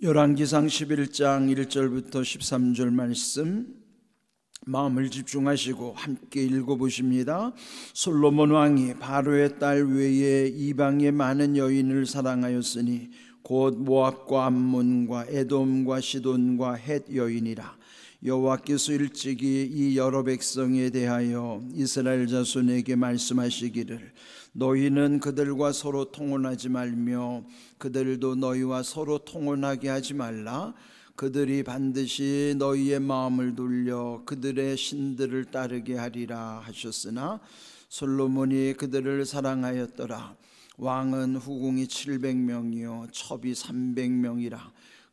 열왕기상 11장 1절부터 13절 말씀 마음을 집중하시고 함께 읽어보십니다. 솔로몬 왕이 바로의 딸 외에 이방의 많은 여인을 사랑하였으니 곧 모압과 암몬과 에돔과 시돈과 헷 여인이라. 여호와께서 일찍이 이 여러 백성에 대하여 이스라엘 자손에게 말씀하시기를 너희는 그들과 서로 통혼하지 말며 그들도 너희와 서로 통혼하게 하지 말라. 그들이 반드시 너희의 마음을 돌려 그들의 신들을 따르게 하리라 하셨으나 솔로몬이 그들을 사랑하였더라. 왕은 후궁이 700명이요 첩이 300명이라.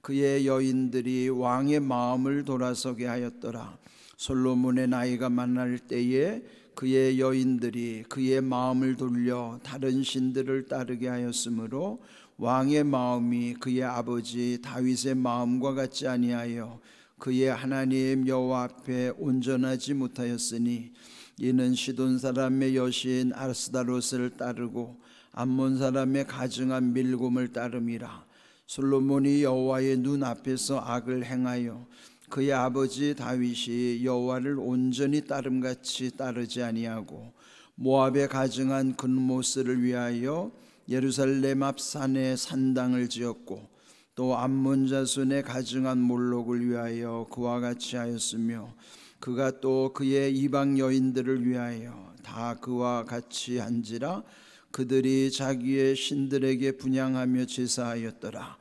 그의 여인들이 왕의 마음을 돌아서게 하였더라. 솔로몬의 나이가 많을 때에 그의 여인들이 그의 마음을 돌려 다른 신들을 따르게 하였으므로 왕의 마음이 그의 아버지 다윗의 마음과 같지 아니하여 그의 하나님 여호와 앞에 온전하지 못하였으니 이는 시돈 사람의 여신 아스다롯을 따르고 암몬 사람의 가증한 밀곰을 따름이라. 솔로몬이 여호와의 눈 앞에서 악을 행하여 그의 아버지 다윗이 여호와를 온전히 따름같이 따르지 아니하고 모압에 가증한 근모스를 위하여 예루살렘 앞 산에 산당을 지었고 또 암몬 자손의 가증한 몰록을 위하여 그와 같이 하였으며 그가 또 그의 이방 여인들을 위하여 다 그와 같이 한지라. 그들이 자기의 신들에게 분향하며 제사하였더라.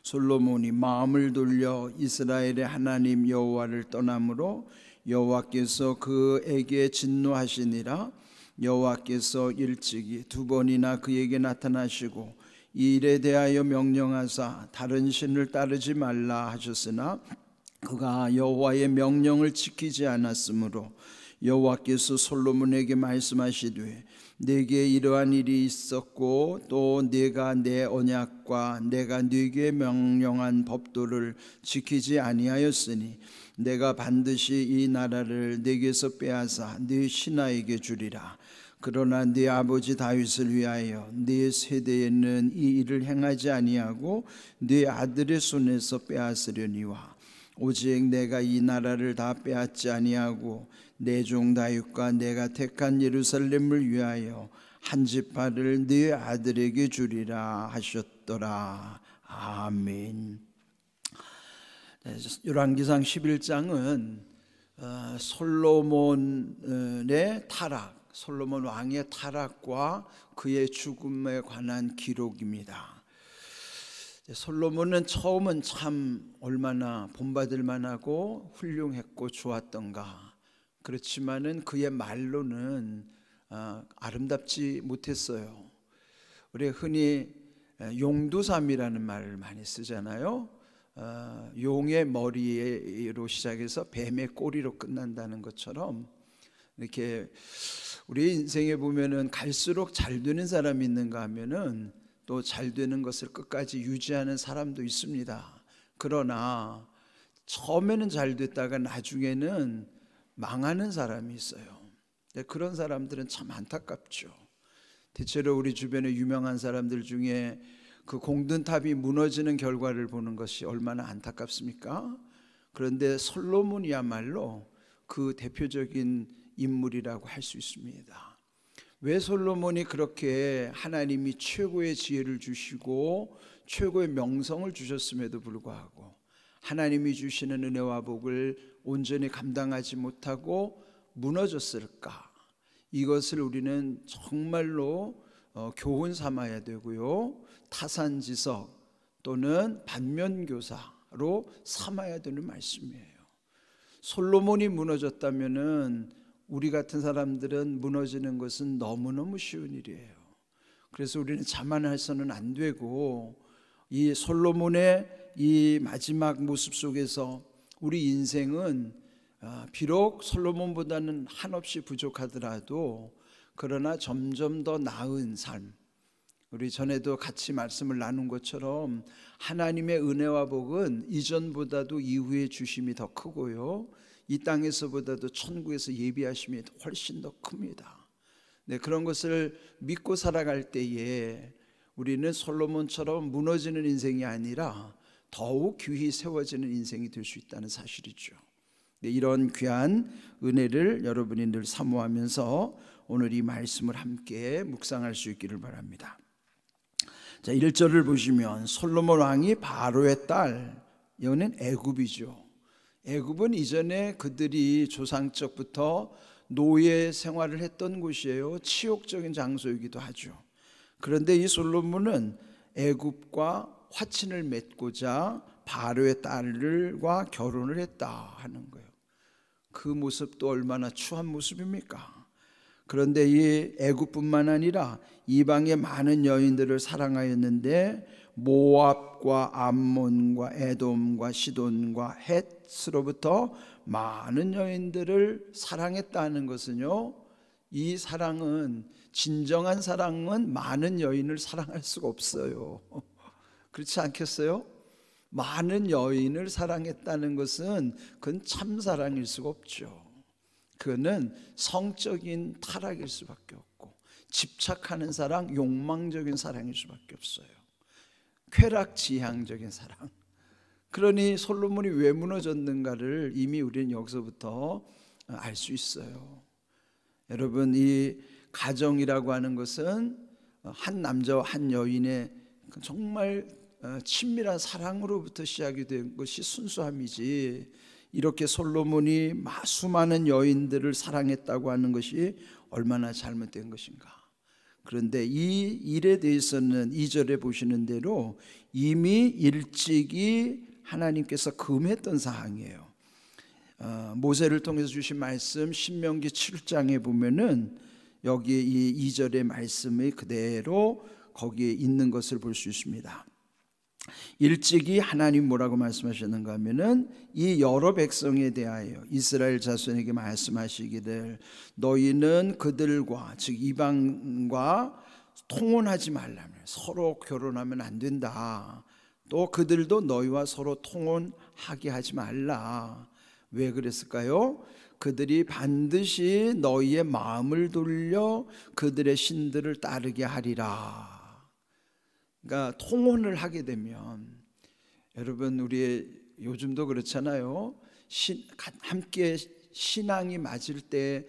솔로몬이 마음을 돌려 이스라엘의 하나님 여호와를 떠나므로 여호와께서 그에게 진노하시니라. 여호와께서 일찍이 두 번이나 그에게 나타나시고 이 일에 대하여 명령하사 다른 신을 따르지 말라 하셨으나 그가 여호와의 명령을 지키지 않았으므로 여호와께서 솔로몬에게 말씀하시되 네게 이러한 일이 있었고 또 네가 내 언약과 내가 네게 명령한 법도를 지키지 아니하였으니 내가 반드시 이 나라를 네게서 빼앗아 네 신하에게 주리라. 그러나 네 아버지 다윗을 위하여 네 세대에는 이 일을 행하지 아니하고 네 아들의 손에서 빼앗으려니와 오직 내가 이 나라를 다 빼앗지 아니하고 내 종 다윗과 내가 택한 예루살렘을 위하여 한 지파를 네 아들에게 주리라 하셨더라. 아멘. 열왕기상 11장은 솔로몬의 타락, 솔로몬 왕의 타락과 그의 죽음에 관한 기록입니다. 솔로몬은 처음은 참 얼마나 본받을 만하고 훌륭했고 좋았던가. 그렇지만은 그의 말로는 아름답지 못했어요. 우리 흔히 용두삼이라는 말을 많이 쓰잖아요. 용의 머리로 시작해서 뱀의 꼬리로 끝난다는 것처럼 이렇게 우리 인생에 보면은 갈수록 잘 되는 사람이 있는가 하면은 또 잘 되는 것을 끝까지 유지하는 사람도 있습니다. 그러나 처음에는 잘 됐다가 나중에는 망하는 사람이 있어요. 그런 사람들은 참 안타깝죠. 대체로 우리 주변에 유명한 사람들 중에 그 공든탑이 무너지는 결과를 보는 것이 얼마나 안타깝습니까? 그런데 솔로몬이야말로 그 대표적인 인물이라고 할 수 있습니다. 왜 솔로몬이 그렇게 하나님이 최고의 지혜를 주시고 최고의 명성을 주셨음에도 불구하고 하나님이 주시는 은혜와 복을 온전히 감당하지 못하고 무너졌을까? 이것을 우리는 정말로 교훈 삼아야 되고요, 타산지석 또는 반면교사로 삼아야 되는 말씀이에요. 솔로몬이 무너졌다면은 우리 같은 사람들은 무너지는 것은 너무너무 쉬운 일이에요. 그래서 우리는 자만해서는 안 되고 이 솔로몬의 이 마지막 모습 속에서 우리 인생은 비록 솔로몬보다는 한없이 부족하더라도 그러나 점점 더 나은 삶, 우리 전에도 같이 말씀을 나눈 것처럼 하나님의 은혜와 복은 이전보다도 이후의 주심이 더 크고요, 이 땅에서보다도 천국에서 예비하심이 훨씬 더 큽니다. 네, 그런 것을 믿고 살아갈 때에 우리는 솔로몬처럼 무너지는 인생이 아니라 더욱 귀히 세워지는 인생이 될 수 있다는 사실이죠. 이런 귀한 은혜를 여러분이 늘 사모하면서 오늘 이 말씀을 함께 묵상할 수 있기를 바랍니다. 자, 1절을 보시면 솔로몬 왕이 바로의 딸, 이거는 애굽이죠. 애굽은 이전에 그들이 조상적부터 노예 생활을 했던 곳이에요. 치욕적인 장소이기도 하죠. 그런데 이 솔로몬은 애굽과 화친을 맺고자 바로의 딸과 결혼을 했다 하는 거예요. 그 모습도 얼마나 추한 모습입니까? 그런데 이 애굽뿐만 아니라 이방의 많은 여인들을 사랑하였는데 모압과 암몬과 에돔과 시돈과 헷으로부터 많은 여인들을 사랑했다는 것은요, 이 사랑은, 진정한 사랑은 많은 여인을 사랑할 수가 없어요. 그렇지 않겠어요? 많은 여인을 사랑했다는 것은 그건 참사랑일 수가 없죠. 그거는 성적인 타락일 수밖에 없고, 집착하는 사랑, 욕망적인 사랑일 수밖에 없어요. 쾌락지향적인 사랑. 그러니 솔로몬이 왜 무너졌는가를 이미 우리는 여기서부터 알 수 있어요. 여러분, 이 가정이라고 하는 것은 한 남자와 한 여인의 정말 친밀한 사랑으로부터 시작이 된 것이 순수함이지, 이렇게 솔로몬이 수많은 여인들을 사랑했다고 하는 것이 얼마나 잘못된 것인가. 그런데 이 일에 대해서는 2절에 보시는 대로 이미 일찍이 하나님께서 금했던 사항이에요. 모세를 통해서 주신 말씀 신명기 7장에 보면은 여기 이 2절의 말씀이 그대로 거기에 있는 것을 볼 수 있습니다. 일찍이 하나님 뭐라고 말씀하셨는가 하면은 이 여러 백성에 대하여 이스라엘 자손에게 말씀하시기를 너희는 그들과, 즉 이방과 통혼하지 말라며, 서로 결혼하면 안 된다. 또 그들도 너희와 서로 통혼하게 하지 말라. 왜 그랬을까요? 그들이 반드시 너희의 마음을 돌려 그들의 신들을 따르게 하리라. 그러니까 통혼을 하게 되면, 여러분 우리 요즘도 그렇잖아요. 함께 신앙이 맞을 때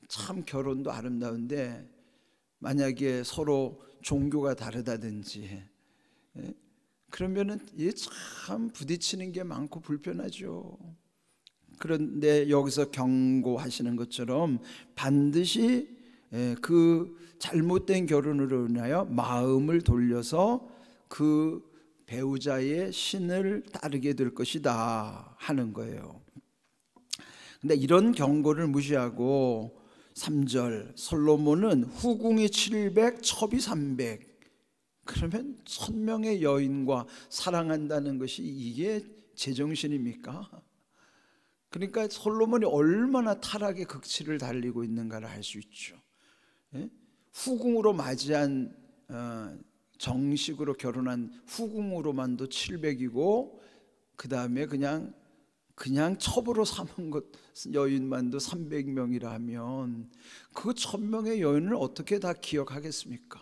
참 결혼도 아름다운데, 만약에 서로 종교가 다르다든지 그러면은 참 부딪히는 게 많고 불편하죠. 그런데 여기서 경고하시는 것처럼 반드시 그 잘못된 결혼으로 인하여 마음을 돌려서 그 배우자의 신을 따르게 될 것이다 하는 거예요. 근데 이런 경고를 무시하고 3절 솔로몬은 후궁이 700 첩이 300, 그러면 1000명의 여인과 사랑한다는 것이 이게 제정신입니까? 그러니까 솔로몬이 얼마나 타락의 극치를 달리고 있는가를 알 수 있죠. 후궁으로 맞이한 정식으로 결혼한 후궁으로만도 700이고 그 다음에 그냥 첩으로 삼은 것 여인만도 300명이라 하면 그 1000명의 여인을 어떻게 다 기억하겠습니까?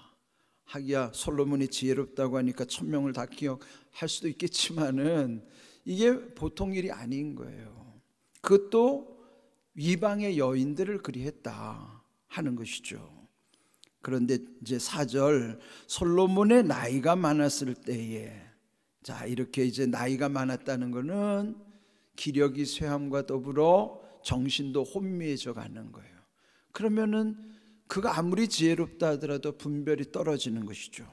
하기야 솔로몬이 지혜롭다고 하니까 1000명을 다 기억할 수도 있겠지만은 이게 보통 일이 아닌 거예요. 그것도 이방의 여인들을 그리했다 하는 것이죠. 그런데 이제 4절 솔로몬의 나이가 많았을 때에, 자 이렇게 이제 나이가 많았다는 것은 기력이 쇠함과 더불어 정신도 혼미해져 가는 거예요. 그러면은 그가 아무리 지혜롭다 하더라도 분별이 떨어지는 것이죠.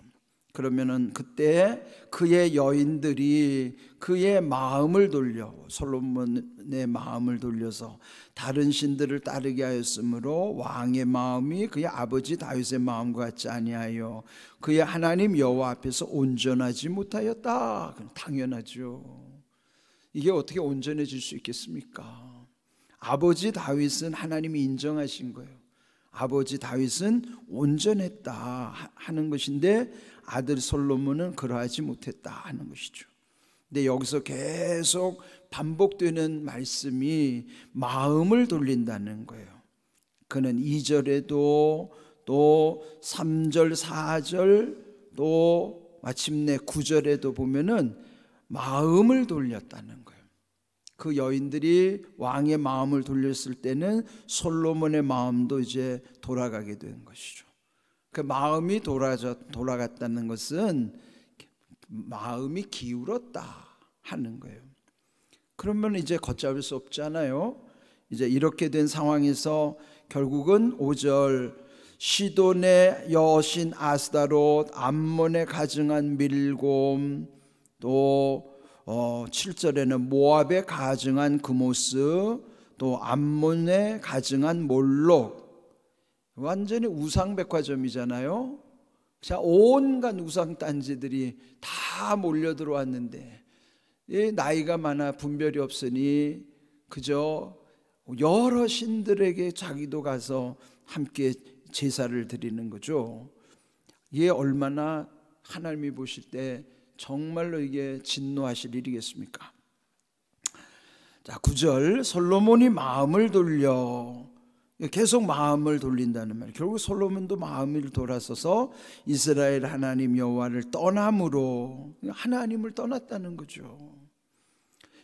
그러면은 그때 그의 여인들이 그의 마음을 돌려, 솔로몬의 마음을 돌려서 다른 신들을 따르게 하였으므로 왕의 마음이 그의 아버지 다윗의 마음과 같지 아니하여 그의 하나님 여호와 앞에서 온전하지 못하였다. 당연하죠. 이게 어떻게 온전해질 수 있겠습니까? 아버지 다윗은 하나님이 인정하신 거예요. 아버지 다윗은 온전했다 하는 것인데 아들 솔로몬은 그러하지 못했다 하는 것이죠. 근데 여기서 계속 반복되는 말씀이 마음을 돌린다는 거예요. 그는 2절에도 또 3절 4절 또 마침내 9절에도 보면은 마음을 돌렸다는 거예요. 그 여인들이 왕의 마음을 돌렸을 때는 솔로몬의 마음도 이제 돌아가게 된 것이죠. 그 마음이 돌아갔다는 것은 마음이 기울었다 하는 거예요. 그러면 이제 걷잡을 수 없잖아요. 이제 이렇게 된 상황에서 결국은 5절 시돈의 여신 아스다롯, 암몬에 가증한 밀곰, 또 7절에는 모압에 가증한 그모스, 또 암몬에 가증한 몰록. 완전히 우상백화점이잖아요. 자, 온갖 우상단지들이 다 몰려 들어왔는데 나이가 많아 분별이 없으니 그저 여러 신들에게 자기도 가서 함께 제사를 드리는 거죠. 이게 얼마나 하나님이 보실 때 정말로 이게 진노하실 일이겠습니까? 자, 9절 솔로몬이 마음을 돌려, 계속 마음을 돌린다는 말. 결국 솔로몬도 마음을 돌아서서 이스라엘 하나님 여호와를 떠남으로 하나님을 떠났다는 거죠.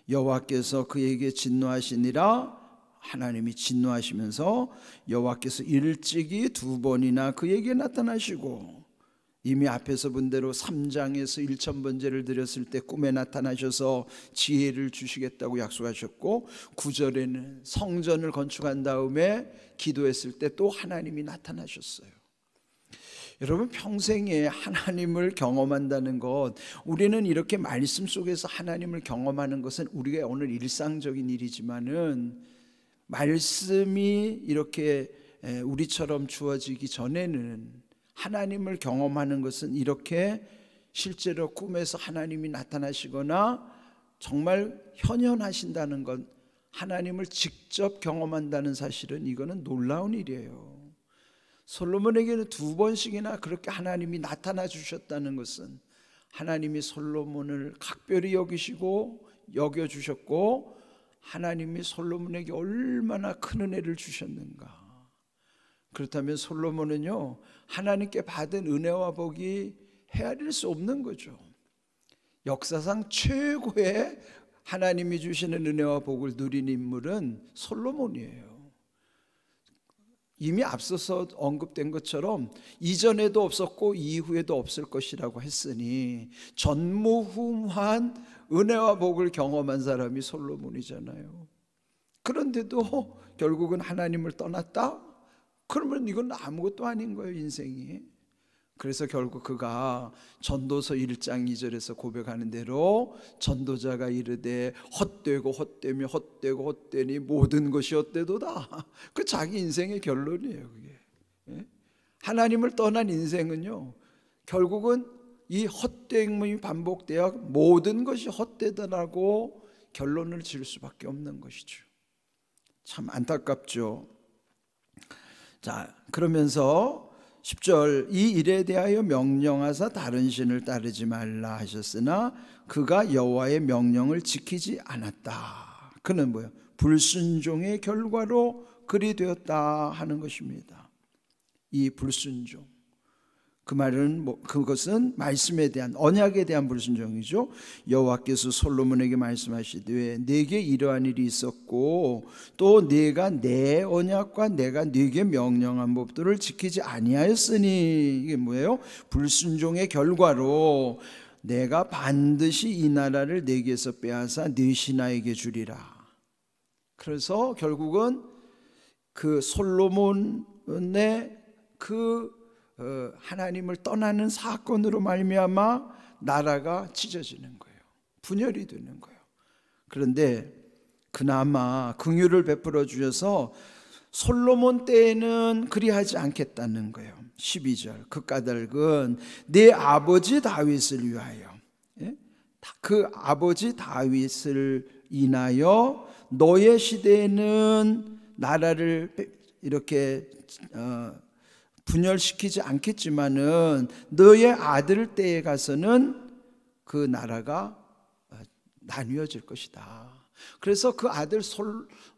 여호와께서 그에게 진노하시니라. 하나님이 진노하시면서 여호와께서 일찍이 2번이나 그에게 나타나시고, 이미 앞에서 본 대로 3장에서 1000번제를 드렸을 때 꿈에 나타나셔서 지혜를 주시겠다고 약속하셨고, 9절에는 성전을 건축한 다음에 기도했을 때 또 하나님이 나타나셨어요. 여러분, 평생에 하나님을 경험한다는 것, 우리는 이렇게 말씀 속에서 하나님을 경험하는 것은 우리가 오늘 일상적인 일이지만은 말씀이 이렇게 우리처럼 주어지기 전에는 하나님을 경험하는 것은 이렇게 실제로 꿈에서 하나님이 나타나시거나 정말 현현하신다는 것, 하나님을 직접 경험한다는 사실은 이거는 놀라운 일이에요. 솔로몬에게는 2번씩이나 그렇게 하나님이 나타나 주셨다는 것은 하나님이 솔로몬을 각별히 여겨주셨고 하나님이 솔로몬에게 얼마나 큰 은혜를 주셨는가. 그렇다면 솔로몬은요, 하나님께 받은 은혜와 복이 헤아릴 수 없는 거죠. 역사상 최고의 하나님이 주시는 은혜와 복을 누린 인물은 솔로몬이에요. 이미 앞서서 언급된 것처럼 이전에도 없었고 이후에도 없을 것이라고 했으니 전무후무한 은혜와 복을 경험한 사람이 솔로몬이잖아요. 그런데도 결국은 하나님을 떠났다? 그러면 이건 아무것도 아닌 거예요, 인생이. 그래서 결국 그가 전도서 1장 2절에서 고백하는 대로 전도자가 이르되 헛되고 헛되며 헛되고 헛되니 모든 것이 헛되도다. 그 자기 인생의 결론이에요, 그게. 하나님을 떠난 인생은요, 결국은 이 헛됨이 반복되어 모든 것이 헛되더라고 결론을 지을 수밖에 없는 것이죠. 참 안타깝죠. 자, 그러면서 10절 이 일에 대하여 명령하사 다른 신을 따르지 말라 하셨으나 그가 여호와의 명령을 지키지 않았다. 그는 뭐예요? 불순종의 결과로 그리 되었다 하는 것입니다. 이 불순종, 그 말은 그것은 말씀에 대한, 언약에 대한 불순종이죠. 여호와께서 솔로몬에게 말씀하시되 내게 이러한 일이 있었고 또 네가 내 언약과 내가 네게 명령한 법들을 지키지 아니하였으니, 이게 뭐예요? 불순종의 결과로 내가 반드시 이 나라를 네게서 빼앗아 네 신하에게 주리라. 그래서 결국은 그 솔로몬의 그 하나님을 떠나는 사건으로 말미암아 나라가 찢어지는 거예요. 분열이 되는 거예요. 그런데 그나마 긍휼을 베풀어 주셔서 솔로몬 때에는 그리하지 않겠다는 거예요. 12절 그 까닭은 내 아버지 다윗을 위하여, 그 아버지 다윗을 인하여 너의 시대에는 나라를 이렇게 분열시키지 않겠지만은 너의 아들 때에 가서는 그 나라가 나뉘어질 것이다. 그래서 그 아들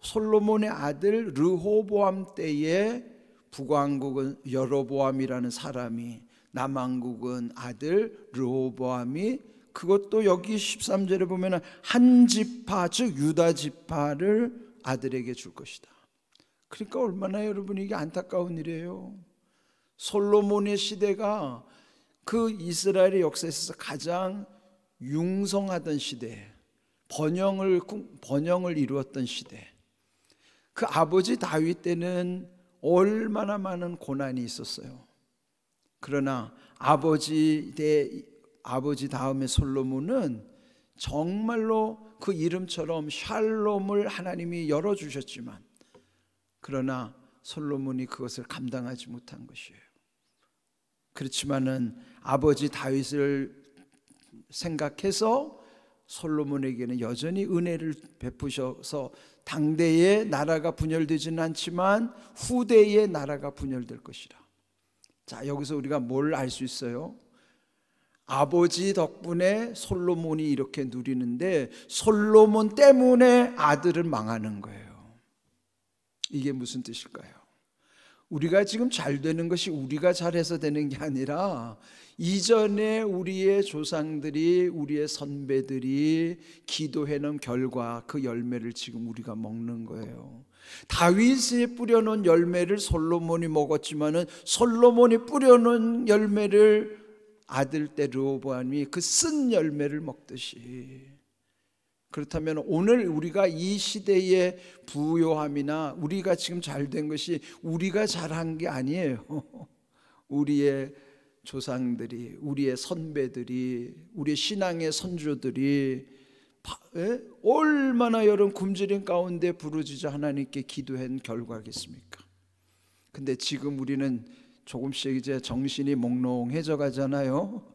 솔로몬의 아들 르호보암 때에 북왕국은 여로보암이라는 사람이, 남왕국은 아들 르호보암이 그것도 여기 13절에 보면 한 지파, 즉 유다 지파를 아들에게 줄 것이다. 그러니까 얼마나 여러분 이게 안타까운 일이에요. 솔로몬의 시대가 그 이스라엘의 역사에서 가장 융성하던 시대, 번영을 이루었던 시대. 그 아버지 다윗 때는 얼마나 많은 고난이 있었어요. 그러나 아버지 다음에 솔로몬은 정말로 그 이름처럼 샬롬을 하나님이 열어주셨지만, 그러나 솔로몬이 그것을 감당하지 못한 것이에요. 그렇지만은 아버지 다윗을 생각해서 솔로몬에게는 여전히 은혜를 베푸셔서 당대의 나라가 분열되지는 않지만 후대의 나라가 분열될 것이라. 자, 여기서 우리가 뭘 알 수 있어요? 아버지 덕분에 솔로몬이 이렇게 누리는데 솔로몬 때문에 아들은 망하는 거예요. 이게 무슨 뜻일까요? 우리가 지금 잘 되는 것이 우리가 잘해서 되는 게 아니라 이전에 우리의 조상들이, 우리의 선배들이 기도해놓은 결과, 그 열매를 지금 우리가 먹는 거예요. 다윗이 뿌려놓은 열매를 솔로몬이 먹었지만은 솔로몬이 뿌려놓은 열매를 아들 때 르호보암이 그 쓴 열매를 먹듯이, 그렇다면 오늘 우리가 이 시대의 부요함이나 우리가 지금 잘된 것이 우리가 잘한 게 아니에요. 우리의 조상들이, 우리의 선배들이, 우리의 신앙의 선조들이 얼마나 여러분 굶주림 가운데 부르짖어 하나님께 기도한 결과겠습니까? 근데 지금 우리는 조금씩 이제 정신이 몽롱해져 가잖아요.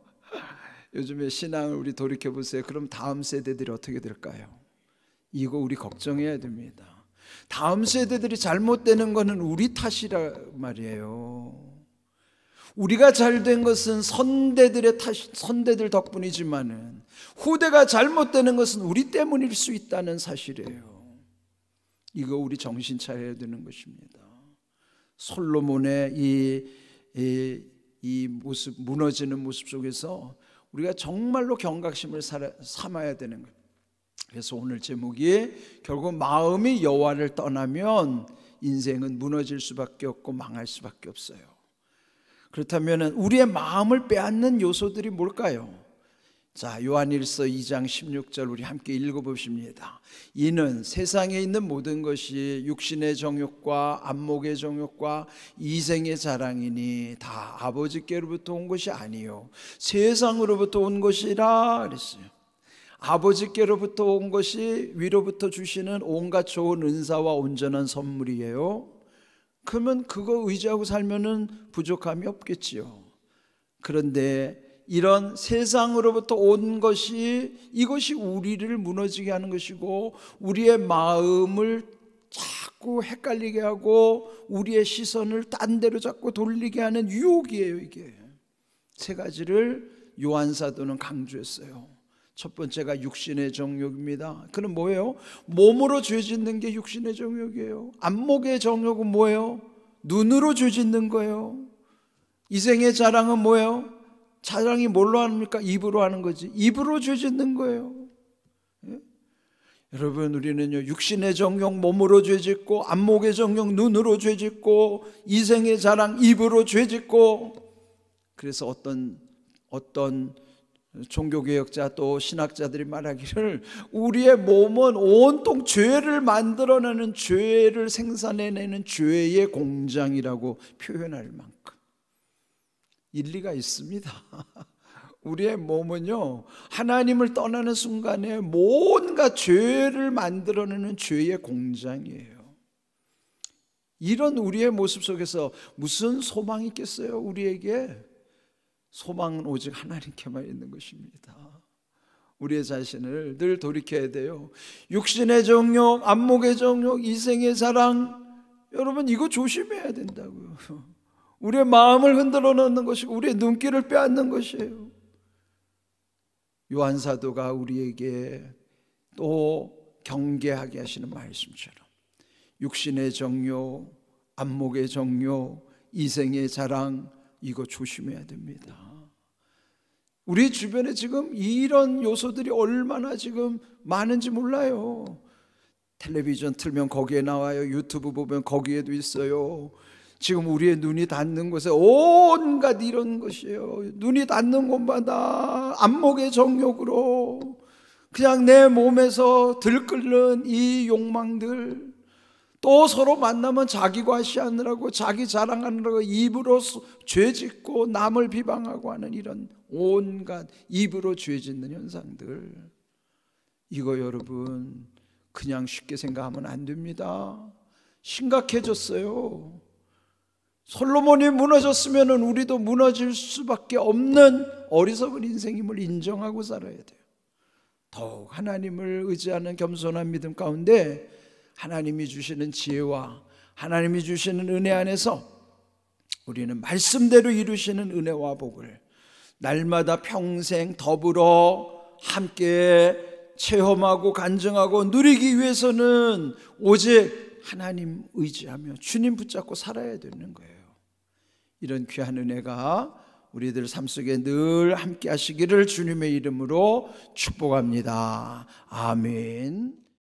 요즘에 신앙을 우리 돌이켜 보세요. 그럼 다음 세대들이 어떻게 될까요? 이거 우리 걱정해야 됩니다. 다음 세대들이 잘못되는 것은 우리 탓이라 말이에요. 우리가 잘된 것은 선대들 덕분이지만은 후대가 잘못되는 것은 우리 때문일 수 있다는 사실이에요. 이거 우리 정신 차려야 되는 것입니다. 솔로몬의 이 모습, 무너지는 모습 속에서 우리가 정말로 경각심을 삼아야 되는 거예요. 그래서 오늘 제목이 결국 마음이 여호와를 떠나면 인생은 무너질 수밖에 없고 망할 수밖에 없어요. 그렇다면 우리의 마음을 빼앗는 요소들이 뭘까요? 자, 요한일서 2장 16절 우리 함께 읽어보십니다. 이는 세상에 있는 모든 것이 육신의 정욕과 안목의 정욕과 이생의 자랑이니 다 아버지께로부터 온 것이 아니요 세상으로부터 온 것이라 그랬어요. 아버지께로부터 온 것이 위로부터 주시는 온갖 좋은 은사와 온전한 선물이에요. 그러면 그거 의지하고 살면은 부족함이 없겠지요. 그런데 이런 세상으로부터 온 것이, 이것이 우리를 무너지게 하는 것이고 우리의 마음을 자꾸 헷갈리게 하고 우리의 시선을 딴 데로 자꾸 돌리게 하는 유혹이에요. 이게 세 가지를 요한 사도는 강조했어요. 첫 번째가 육신의 정욕입니다. 그는 뭐예요? 몸으로 죄짓는 게 육신의 정욕이에요. 안목의 정욕은 뭐예요? 눈으로 죄짓는 거예요. 이생의 자랑은 뭐예요? 자랑이 뭘로 합니까? 입으로 하는 거지. 입으로 죄짓는 거예요. 예? 여러분, 우리는요 육신의 정욕 몸으로 죄짓고, 안목의 정욕 눈으로 죄짓고, 이생의 자랑 입으로 죄짓고. 그래서 어떤 종교개혁자 또 신학자들이 말하기를 우리의 몸은 온통 죄를 만들어내는, 죄를 생산해내는 죄의 공장이라고 표현할 만큼 일리가 있습니다. 우리의 몸은요 하나님을 떠나는 순간에 뭔가 죄를 만들어내는 죄의 공장이에요. 이런 우리의 모습 속에서 무슨 소망이 있겠어요? 우리에게 소망은 오직 하나님께만 있는 것입니다. 우리의 자신을 늘 돌이켜야 돼요. 육신의 정욕, 안목의 정욕, 이생의 자랑, 여러분 이거 조심해야 된다고요. 우리의 마음을 흔들어 놓는 것이고 우리의 눈길을 빼앗는 것이에요. 요한 사도가 우리에게 또 경계하게 하시는 말씀처럼 육신의 정욕, 안목의 정욕, 이생의 자랑, 이거 조심해야 됩니다. 우리 주변에 지금 이런 요소들이 얼마나 지금 많은지 몰라요. 텔레비전 틀면 거기에 나와요. 유튜브 보면 거기에도 있어요. 지금 우리의 눈이 닿는 곳에 온갖 이런 것이에요. 눈이 닿는 곳마다 안목의 정욕으로 그냥 내 몸에서 들끓는 이 욕망들, 또 서로 만나면 자기 과시하느라고 자기 자랑하느라고 입으로 죄짓고 남을 비방하고 하는 이런 온갖 입으로 죄짓는 현상들, 이거 여러분 그냥 쉽게 생각하면 안 됩니다. 심각해졌어요. 솔로몬이 무너졌으면 우리도 무너질 수밖에 없는 어리석은 인생임을 인정하고 살아야 돼요. 더욱 하나님을 의지하는 겸손한 믿음 가운데 하나님이 주시는 지혜와 하나님이 주시는 은혜 안에서 우리는 말씀대로 이루시는 은혜와 복을 날마다 평생 더불어 함께 체험하고 간증하고 누리기 위해서는 오직 하나님 의지하며 주님 붙잡고 살아야 되는 거예요. 이런 귀한 은혜가 우리들 삶 속에 늘 함께 하시기를 주님의 이름으로 축복합니다. 아멘.